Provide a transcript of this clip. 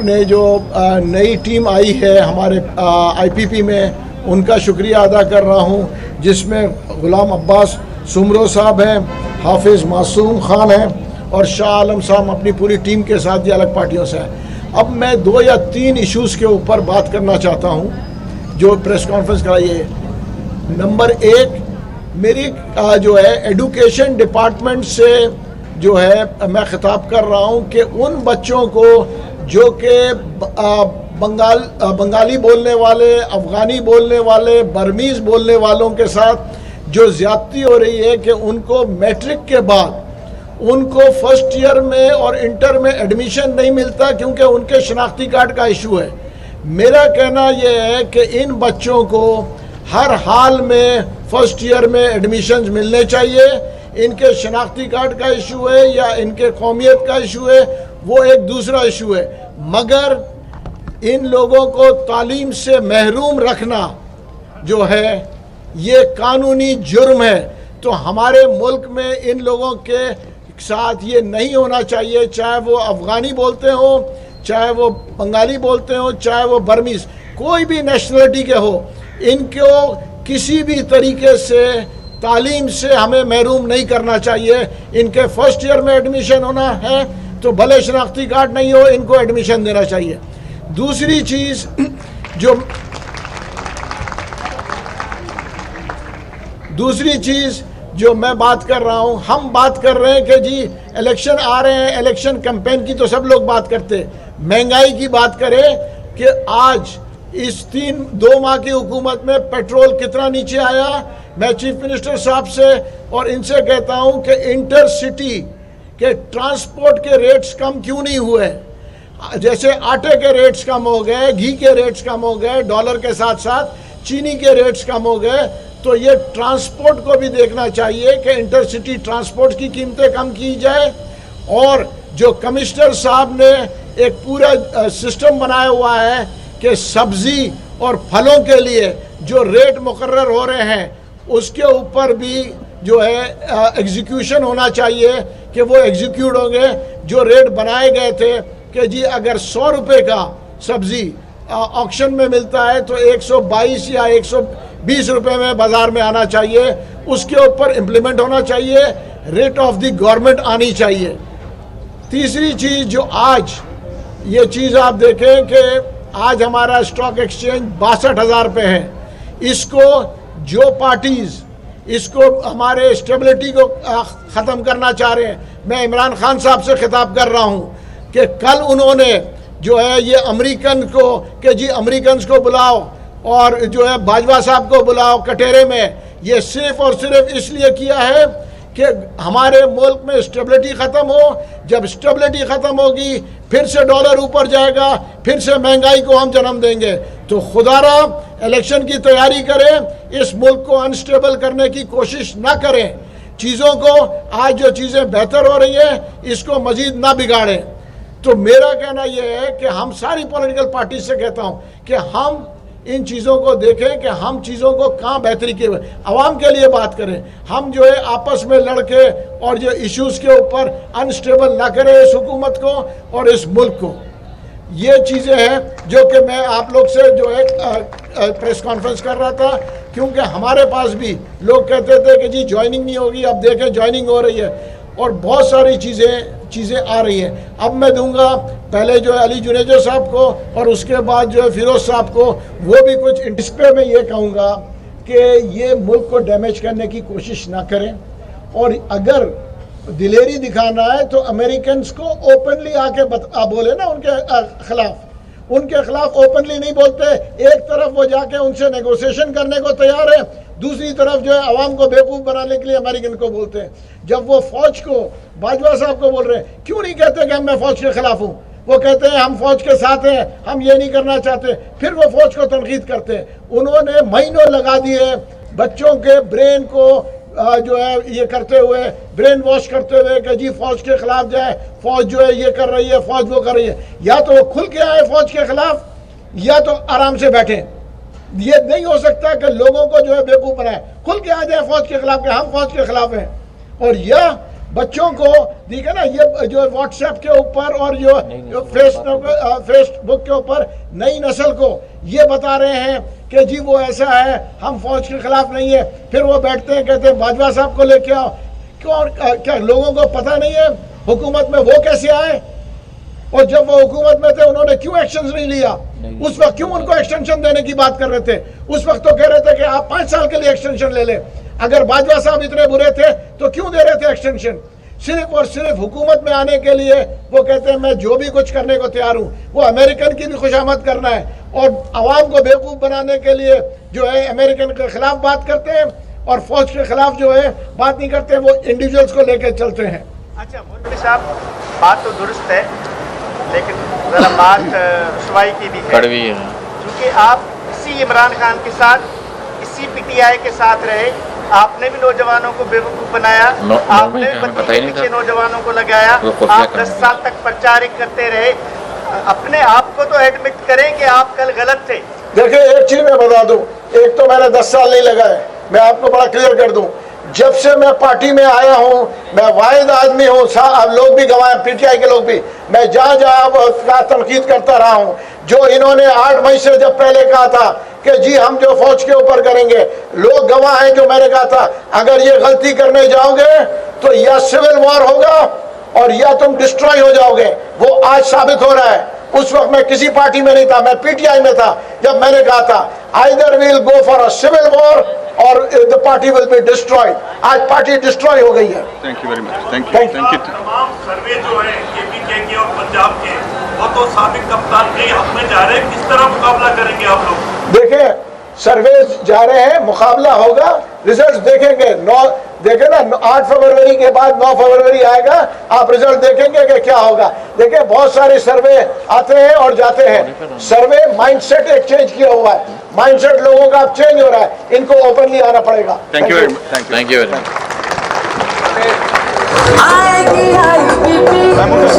अपने जो नई टीम आई है हमारे आईपीपी में, उनका शुक्रिया अदा कर रहा हूँ, जिसमें गुलाम अब्बास सुमरो साहब हैं, हाफिज़ मासूम ख़ान हैं और शाह आलम साहब अपनी पूरी टीम के साथ, ये अलग पार्टियों से हैं। अब मैं 2 या 3 इश्यूज़ के ऊपर बात करना चाहता हूँ जो प्रेस कॉन्फ्रेंस कराई है। नंबर 1, मेरी जो है एडुकेशन डिपार्टमेंट से जो है मैं ख़िताब कर रहा हूँ कि उन बच्चों को जो कि बंगाली बोलने वाले, अफ़गानी बोलने वाले, बर्मीज़ बोलने वालों के साथ जो ज़्यादती हो रही है कि उनको मैट्रिक के बाद उनको फर्स्ट ईयर में और इंटर में एडमिशन नहीं मिलता क्योंकि उनके शनाख्ती कार्ड का इशू है। मेरा कहना यह है कि इन बच्चों को हर हाल में फर्स्ट ईयर में एडमिशन्स मिलने चाहिए। इनके शनाख्ती कार्ड का इशू है या इनके कौमियत का इशू है, वो एक दूसरा इशू है, मगर इन लोगों को तालीम से महरूम रखना जो है ये कानूनी जुर्म है। तो हमारे मुल्क में इन लोगों के साथ ये नहीं होना चाहिए, चाहे वो अफ़गानी बोलते हो, चाहे वो बंगाली बोलते हो, चाहे वो बर्मीज़, कोई भी नेशनलिटी के हो, इनको किसी भी तरीके से तालीम से हमें महरूम नहीं करना चाहिए। इनके फर्स्ट ईयर में एडमिशन होना है तो भले शनाख्ती कार्ड नहीं हो, इनको एडमिशन देना चाहिए। दूसरी चीज़ जो मैं बात कर रहा हूँ, हम बात कर रहे हैं कि जी इलेक्शन आ रहे हैं, इलेक्शन कैंपेन की तो सब लोग बात करते हैं। महंगाई की बात करें कि आज इस 2 माह की हुकूमत में पेट्रोल कितना नीचे आया। मैं चीफ मिनिस्टर साहब से और इनसे कहता हूं कि इंटरसिटी के ट्रांसपोर्ट के रेट्स कम क्यों नहीं हुए। जैसे आटे के रेट्स कम हो गए, घी के रेट्स कम हो गए, डॉलर के साथ साथ चीनी के रेट्स कम हो गए, तो ये ट्रांसपोर्ट को भी देखना चाहिए कि इंटरसिटी ट्रांसपोर्ट की कीमतें कम की जाए। और जो कमिश्नर साहब ने एक पूरा सिस्टम बनाया हुआ है कि सब्जी और फलों के लिए जो रेट मुकर्रर हो रहे हैं उसके ऊपर भी जो है एग्जीक्यूशन होना चाहिए कि वो एग्जीक्यूट होंगे। जो रेट बनाए गए थे कि जी अगर 100 रुपये का सब्जी ऑक्शन में मिलता है तो 122 या 120 रुपये में बाज़ार में आना चाहिए, उसके ऊपर इम्प्लीमेंट होना चाहिए, रेट ऑफ द गवर्नमेंट आनी चाहिए। तीसरी चीज़ जो आज ये चीज़ आप देखें कि आज हमारा स्टॉक एक्सचेंज 62,000 पे है। इसको जो पार्टीज़ इसको हमारे स्टेबिलिटी को ख़त्म करना चाह रहे हैं, मैं इमरान खान साहब से खिताब कर रहा हूँ कि कल उन्होंने जो है ये अमेरिकन को कि जी अमेरिकन को बुलाओ और जो है बाजवा साहब को बुलाओ कटेरे में, ये सिर्फ और सिर्फ इसलिए किया है कि हमारे मुल्क में स्टेबिलिटी ख़त्म हो। जब स्टेबिलिटी ख़त्म होगी फिर से डॉलर ऊपर जाएगा, फिर से महंगाई को हम जन्म देंगे। तो खुदारा इलेक्शन की तैयारी करें, इस मुल्क को अनस्टेबल करने की कोशिश ना करें। चीज़ों को आज जो चीज़ें बेहतर हो रही हैं इसको मज़ीद ना बिगाड़ें। तो मेरा कहना यह है कि हम सारी पॉलिटिकल पार्टी से कहता हूँ कि हम इन चीज़ों को देखें कि हम चीज़ों को कहाँ बेहतरी के आवाम के लिए बात करें। हम जो है आपस में लड़के और जो इश्यूज़ के ऊपर अनस्टेबल ना करें इस हुकूमत को और इस मुल्क को। ये चीज़ें हैं जो कि मैं आप लोग से जो है प्रेस कॉन्फ्रेंस कर रहा था, क्योंकि हमारे पास भी लोग कहते थे कि जी ज्वाइनिंग नहीं होगी, अब देखें ज्वाइनिंग हो रही है और बहुत सारी चीज़ें आ रही हैं। अब मैं दूंगा पहले जो है अली जुनेजो साहब को और उसके बाद जो है फिरोज साहब को, वो भी कुछ इस पे मैं ये कहूँगा कि ये मुल्क को डैमेज करने की कोशिश ना करें और अगर दिलेरी दिखाना है तो अमेरिकन को ओपनली आके बोले ना उनके खिलाफ ओपनली नहीं बोलते। एक तरफ वो जाके उनसे नेगोशिएशन करने को तैयार है, दूसरी तरफ जो है आवाम को बेवकूफ़ बनाने के लिए अमेरिकन को बोलते हैं। जब वो फौज को बाजवा साहब को बोल रहे हैं, क्यों नहीं कहते कि मैं फौज के खिलाफ हूँ, वो कहते हैं हम फौज के साथ हैं, हम ये नहीं करना चाहते, फिर वो फौज को तनकीद करते हैं। उन्होंने महीनों लगा दिए बच्चों के ब्रेन को जो है ये करते हुए, ब्रेन वॉश करते हुए कि जी फौज के खिलाफ जाए, फौज जो है ये कर रही है, फौज वो कर रही है। या तो वो खुल के आए फौज के खिलाफ या तो आराम से बैठे। ये नहीं हो सकता कि लोगों को जो है बेवकूफ़ बनाए, खुल के आ जाए फौज के खिलाफ कि हम फौज के खिलाफ हैं, और यह बच्चों को ठीक है ना, ये जो व्हाट्सएप के ऊपर और जो फेसबुक के ऊपर नई नस्ल को ये बता रहे हैं कि जी वो ऐसा है, हम फौज के खिलाफ नहीं है, फिर वो बैठते हैं कहते हैं बाजवा साहब को लेके आओ। क्यों, क्या लोगों को पता नहीं है हुकूमत में वो कैसे आए, और जब वो हुकूमत में थे उन्होंने क्यों एक्शन नहीं लिया? उस वक्त क्यों उनको एक्सटेंशन देने की बात कर रहे थे? उस वक्त तो कह रहे थे कि आप 5 साल के लिए एक्सटेंशन ले लें। अगर बाजवा साहब इतने बुरे थे तो क्यों दे रहे थे एक्सटेंशन? सिर्फ और सिर्फ हुकूमत में आने के लिए वो कहते हैं मैं जो भी कुछ करने को तैयार हूं। वो अमेरिकन की भी खुशामद करना है और आवाम को बेवकूफ बनाने के लिए जो है अमेरिकन के खिलाफ बात करते हैं और फौज के खिलाफ जो है बात नहीं करते, वो इंडिविजुअल्स को लेकर चलते हैं। अच्छा मौलवी साहब, बात तो दुरुस्त है, लेकिन जरा बात रुसवाई की भी है, क्योंकि आप इसी इमरान खान के साथ, इसी पीटीआई के साथ रहे, आपने भी नौजवानों को बेवकूफ बनाया, आपने भी बत्ती के पीछे नौजवानों को लगाया, आप 10 साल तक प्रचार करते रहे। अपने आप को तो एडमिट करें कि आप कल गलत थे। देखिए एक चीज मैं बता दूं, एक तो मैंने 10 साल नहीं लगाए, मैं आपको बड़ा क्लियर कर दूं, जब से मैं पार्टी में आया हूं मैं वाहिद आदमी हूं, लोग भी गवाए, पीटीआई के लोग भी, मैं जहां जहां तनकीद करता रहा हूं। जो इन्होंने 8 मई से जब पहले कहा था कि जी हम जो फौज के ऊपर करेंगे, लोग गवाह हैं जो मैंने कहा था अगर ये गलती करने जाओगे तो या सिविल वॉर होगा और या तुम डिस्ट्रॉय हो जाओगे। वो आज साबित हो रहा है। उस वक्त मैं किसी पार्टी में नहीं था, मैं पीटीआई में था जब मैंने कहा था either we'll go for a civil war और the party will be destroyed. आज पार्टी डिस्ट्रॉय हो गई है। Thank you very much. Thank you. तमाम सर्वे जो है केपीके के और पंजाब के, वो तो साबिक कप्तान के हक में जा रहे हैं, किस तरह मुकाबला करेंगे आप लोग? देखें सर्वे जा रहे हैं, मुकाबला होगा, रिजल्ट देखेंगे। 8 फरवरी के बाद 9 फरवरी आएगा, आप रिजल्ट देखेंगे कि क्या होगा। देखिए बहुत सारे सर्वे आते हैं और जाते हैं। सर्वे माइंडसेट एक चेंज किया हुआ है, माइंडसेट लोगों का अब चेंज हो रहा है, इनको ओपनली आना पड़ेगा। Thank you very much. Thank you very much.